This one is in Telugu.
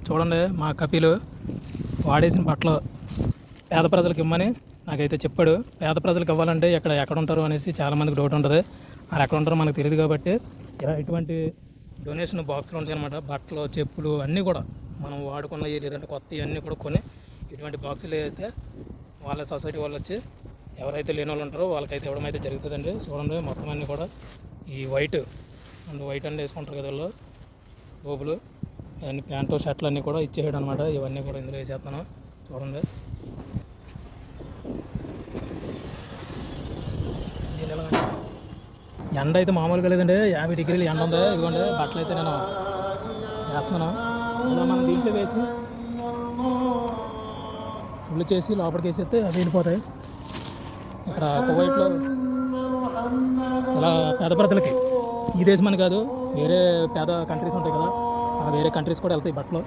చూడండి మా కపిలు వాడేసిన బట్టలు పేద ప్రజలకు ఇమ్మని నాకైతే చెప్పాడు. పేద ప్రజలకు ఇవ్వాలంటే ఎక్కడ ఉంటారు అనేసి చాలామందికి డౌట్ ఉంటుంది. వాళ్ళు ఎక్కడ ఉంటారో మనకు తెలియదు కాబట్టి ఇలా ఇటువంటి డొనేషన్ బాక్సులు ఉంటాయి అన్నమాట. బట్టలు, చెప్పులు అన్నీ కూడా మనం వాడుకున్నవి లేదంటే కొత్తవి అన్నీ కూడా కొని ఇటువంటి బాక్సులు వేస్తే వాళ్ళ సొసైటీ వాళ్ళు వచ్చి ఎవరైతే లేని వాళ్ళు ఉంటారో వాళ్ళకైతే ఇవ్వడం అయితే జరుగుతుందండి. చూడండి మొత్తం అన్నీ కూడా ఈ వైట్ అండ్ వేసుకుంటారు కదా వాళ్ళు గోపులు, అన్ని ప్యాంటు షర్ట్లు అన్నీ కూడా ఇచ్చేయడం అనమాట. ఇవన్నీ కూడా ఇందులో వేసేస్తాను. చూడండి ఎండ అయితే మామూలుగా లేదండి, 50 డిగ్రీలు ఎండ ఉంది. ఇదిగోండి బట్టలు అయితే నేను వేస్తున్నాను. ఇలా మనం దీంట్లో వేసి ఫుల్ చేసి లోపలికి వేసేస్తే అవి వెళ్ళిపోతాయి. ఇక్కడ కువైట్లో ఇలా పేద ప్రజలకి, ఈ దేశం అని కాదు వేరే పేద కంట్రీస్ ఉంటాయి కదా, ఆ వేరే కంట్రీస్ కూడా వెళ్తాయి బట్టలు.